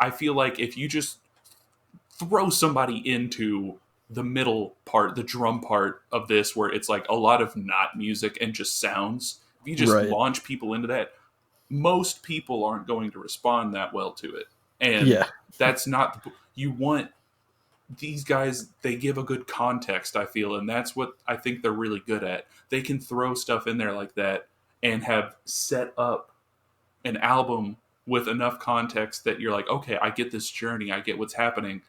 I feel like if you just throw somebody into the middle part, the drum part of this, where it's like a lot of not music and just sounds, if you just Right. launch people into that, most people aren't going to respond that well to it. And Yeah. that's not, you want these guys, they give a good context, I feel, and that's what I think they're really good at. They can throw stuff in there like that and have set up an album with enough context that you're like, okay, I get this journey, I get what's happening,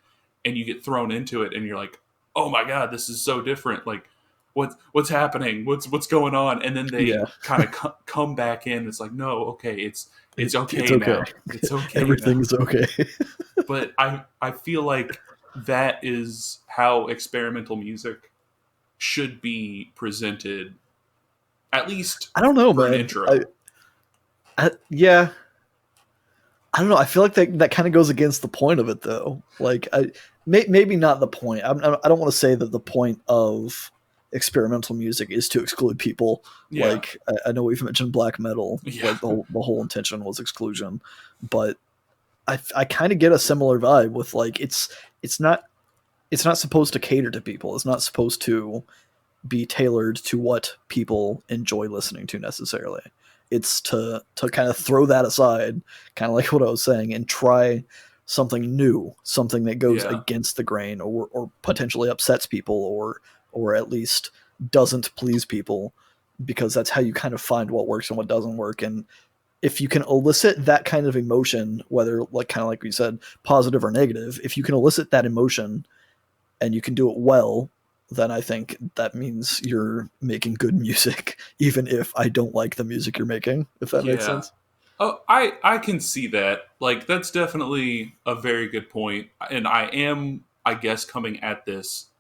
and you get thrown into it, and you're like, oh my god, this is so different. Like, what's happening? What's going on? And then Yeah. they kind of come back in. It's like, no, okay, it's It's okay okay. now. It's okay now. Everything's okay. But I feel like that is how experimental music should be presented, at least I don't know, for an man. intro. Yeah. I don't know. I feel like that kind of goes against the point of it, though. Like, maybe not the point. I don't want to say that the point of experimental music is to exclude people. Yeah, Like, I know we've mentioned black metal. yeah, Like, the whole intention was exclusion, but I kind of get a similar vibe with like it's not it's not supposed to cater to people. It's not supposed to be tailored to what people enjoy listening to necessarily. It's to kind of throw that aside, kind of like what I was saying, and try something new, something that goes yeah, against the grain, or potentially upsets people, or at least doesn't please people, because that's how you kind of find what works and what doesn't work. And if you can elicit that kind of emotion, whether like kind of like we said, positive or negative, if you can elicit that emotion and you can do it well, then I think that means you're making good music, even if I don't like the music you're making, if that makes yeah. sense. Oh, I can see that. Like, that's definitely a very good point. And I am, I guess, coming at this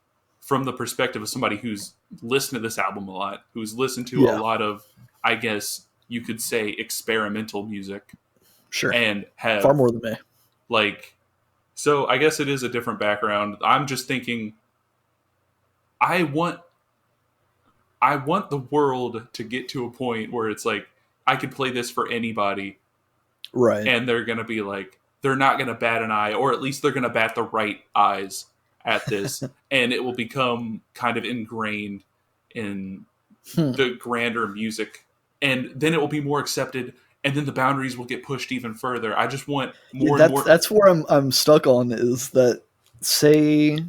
from the perspective of somebody who's listened to this album a lot, who's listened to a Yeah, lot of, I guess you could say, experimental music, sure. and Far have, more than me. like, so I guess it is a different background. I'm just thinking, I want I want the world to get to a point where it's like I could play this for anybody Right. and they're going to be like, they're not going to bat an eye, or at least they're going to bat the right eyes at this, and it will become kind of ingrained in Hmm. the grander music, and then it will be more accepted, and then the boundaries will get pushed even further. I just want Yeah, more and more. that's where I'm stuck on, is that, say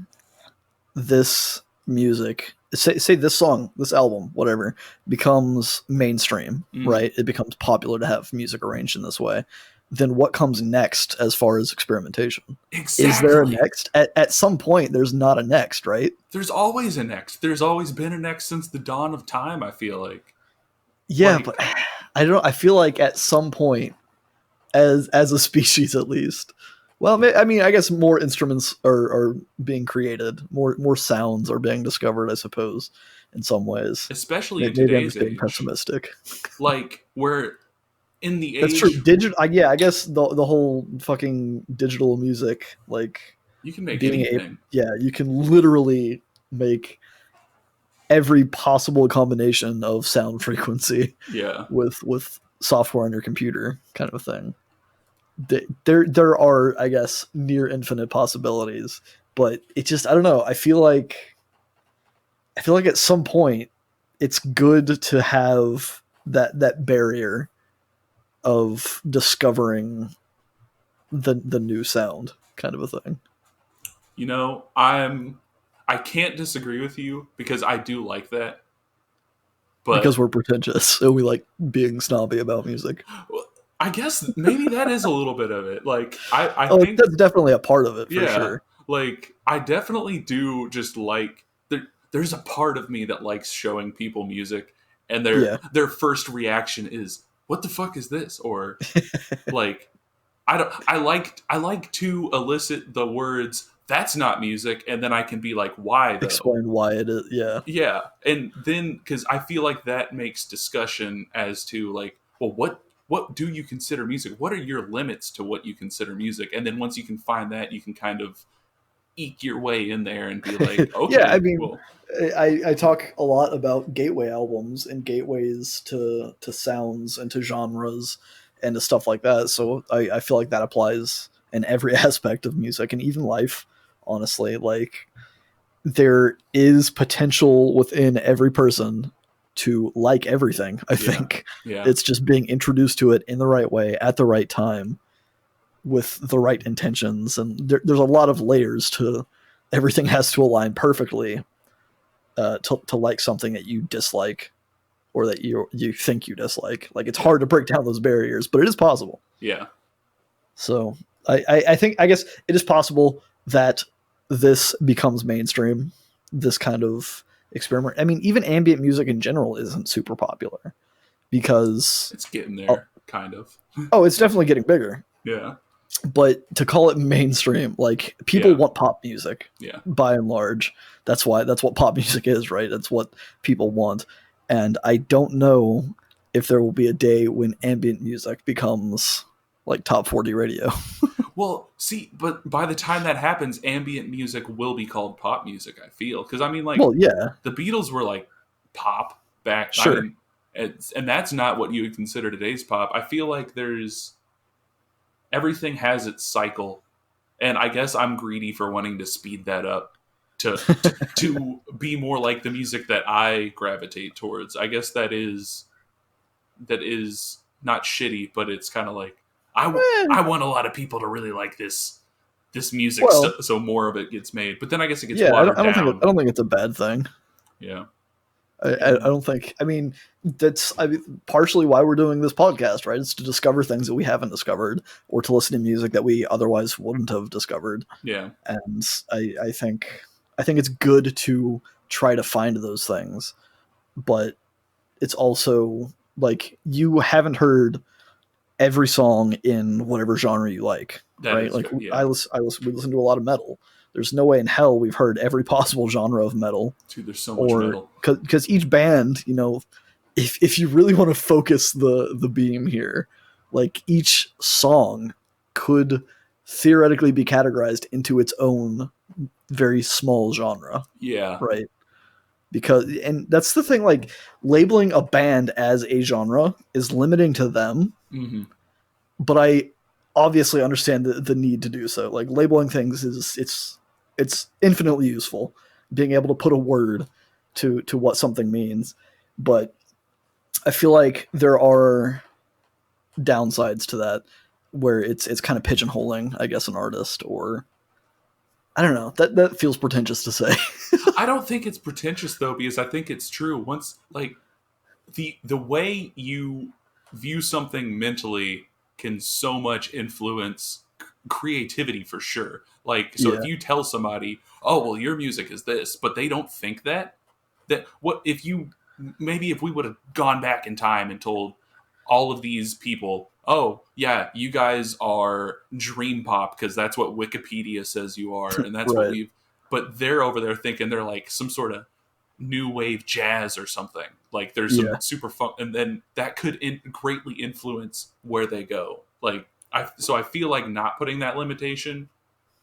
this music, say this song, this album, whatever, becomes mainstream, Mm, right? It becomes popular to have music arranged in this way. Then what comes next as far as experimentation? Is there a exactly. next? At some point, there's not a next, right? There's always a next. There's always been a next since the dawn of time, I feel like. Yeah, but Like, I don't know. I feel like at some point, as a species at least. Well, I mean, I guess more instruments are being created, more sounds are being discovered, I suppose, in some ways. especially in Maybe I'm today's just being age, pessimistic. like, we're in the That's true. age Digital, yeah, I guess the whole fucking digital music, like you can make being able, anything. yeah, you can literally make every possible combination of sound frequency Yeah. with software on your computer, kind of a thing. There are, I guess, near infinite possibilities, but it just, I don't know. I feel like at some point it's good to have that barrier of discovering the new sound, kind of a thing. You know, I can't disagree with you because I do like that. Because But we're pretentious and we like being snobby about music. well, I guess maybe that is a little bit of it. Like, I Oh, think, that's definitely a part of it for yeah, sure. like I definitely do just like there's a part of me that likes showing people music and Yeah. their first reaction is, what the fuck is this? Or like, I like to elicit the words, that's not music, and then I can be like, why though? Explain why it is. Yeah. Yeah, and then because I feel like that makes discussion as to like, well, what do you consider music? What are your limits to what you consider music? And then once you can find that, you can kind of eke your way in there and be like, Yeah, I okay, mean, well, I talk a lot about gateway albums and gateways to sounds and to genres and to stuff like that. So I feel like that applies in every aspect of music and even life, honestly. Like, there is potential within every person to like everything, I Yeah. think. Yeah. It's just being introduced to it in the right way at the right time with the right intentions. And there's a lot of layers to everything has to align perfectly to like something that you dislike or that you think you dislike. Like, it's Yeah. hard to break down those barriers, but it is possible. Yeah. So I think, I guess it is possible that this becomes mainstream, this kind of experiment. I mean, even ambient music in general isn't super popular because, It's getting oh, there, kind of. it's definitely getting bigger. Yeah. But to call it mainstream, like, people Yeah. want pop music Yeah. by and large. That's what pop music is, right? That's what people want. And I don't know if there will be a day when ambient music becomes like top 40 radio. Well, see, but by the time that happens, ambient music will be called pop music, I feel. Because, I mean, like, Well, yeah, the Beatles were, like, pop back. I sure. mean, and that's not what you would consider today's pop. I feel like everything has its cycle. And I guess I'm greedy for wanting to speed that up to be more like the music that I gravitate towards. I guess that is not shitty, but it's kind of like Eh, I want a lot of people to really like this music, well, so more of it gets made. But then I guess it gets yeah, watered I don't think down. I don't think it's a bad thing. Yeah, I and don't think. I mean, partially why we're doing this podcast, right? It's to discover things that we haven't discovered, or to listen to music that we otherwise wouldn't have discovered. yeah, And I think it's good to try to find those things, but it's also like, you haven't heard every song in whatever genre you like, that right? is Like, fair. Yeah, we listen to a lot of metal. There's no way in hell we've heard every possible genre of metal, dude, there's so much or metal. because each band, if you really want to focus the beam here, like, each song could theoretically be categorized into its own very small genre, Yeah, right? Because, and that's the thing, like, labeling a band as a genre is limiting to them, hmm, but I obviously understand the need to do so. Like, labeling things it's infinitely useful, being able to put a word to what something means, but I feel like there are downsides to that, where it's kind of pigeonholing, I guess, an artist, or I don't know. That feels pretentious to say. I don't think it's pretentious though, because I think it's true. Once, like, the way you view something mentally can so much influence creativity for sure. Like, so if Yeah, you tell somebody, "Oh, well, your music is this," but they don't think that what if you maybe if we would have gone back in time and told all of these people, "Oh, yeah, you guys are dream pop because that's what Wikipedia says you are, and that's what right. we've," but they're over there thinking they're like some sort of new wave jazz or something. Like, there's some Yeah, super fun, and then that could greatly influence where they go. Like, I feel like not putting that limitation,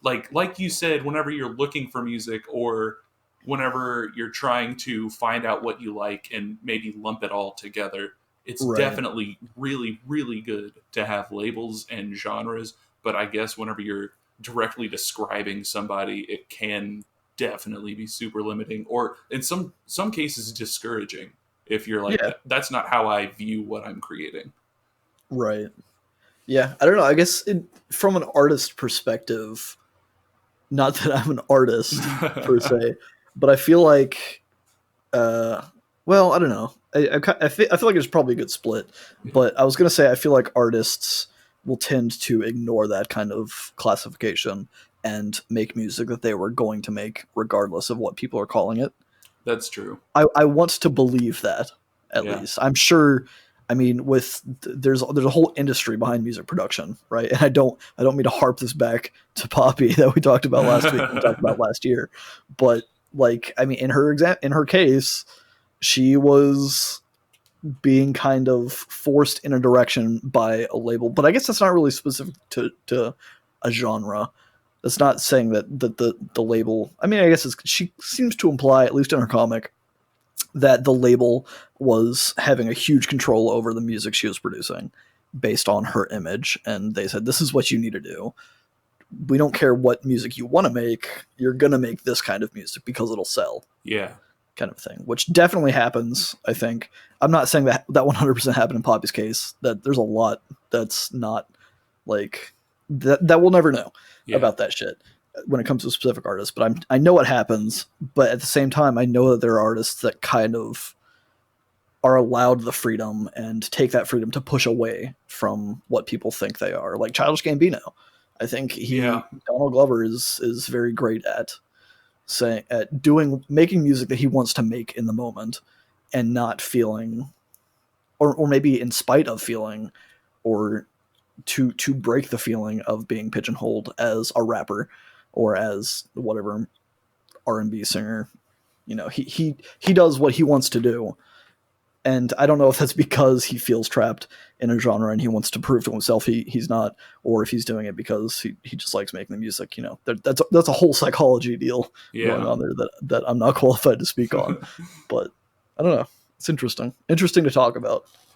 like you said, whenever you're looking for music, or whenever you're trying to find out what you like and maybe lump it all together, it's right. definitely really, really good to have labels and genres. But I guess whenever you're directly describing somebody, it can definitely be super limiting, or in some cases discouraging, if you're like, Yeah, that's not how I view what I'm creating. right. Yeah, I don't know. I guess from an artist perspective, not that I'm an artist per se, but I feel like, uh, well, I don't know. I feel like it's probably a good split, but I was gonna say I feel like artists will tend to ignore that kind of classification and make music that they were going to make regardless of what people are calling it. That's true. I want to believe that, at Yeah. least. I'm sure. I mean, there's a whole industry behind music production, right? And I don't mean to harp this back to Poppy that we talked about last week, we talked about last year, but, like, I mean, in her case, she was being kind of forced in a direction by a label, but I guess that's not really specific to a genre. That's not saying that the label. I mean, I guess she seems to imply, at least in her comic, that the label was having a huge control over the music she was producing based on her image, and they said, this is what you need to do. we don't care what music you want to make, you're gonna make this kind of music because it'll sell, Yeah. kind of thing, which definitely happens. I think I'm not saying that 100% happened in Poppy's case. That there's a lot that's not like that we'll never know Yeah. about that shit when it comes to specific artists. But I know it happens. But at the same time, I know that there are artists that kind of are allowed the freedom and take that freedom to push away from what people think they are. Like Childish Gambino, I think Yeah. Donald Glover is very great at making music that he wants to make in the moment and not feeling, or maybe in spite of feeling, or to break the feeling of being pigeonholed as a rapper or as whatever R&B singer. He does what he wants to do, and I don't know if that's because he feels trapped in a genre and he wants to prove to himself he's not, or if he's doing it because he just likes making the music. That's a whole psychology deal going Yeah. on there that I'm not qualified to speak on. But I don't know. It's interesting to talk about.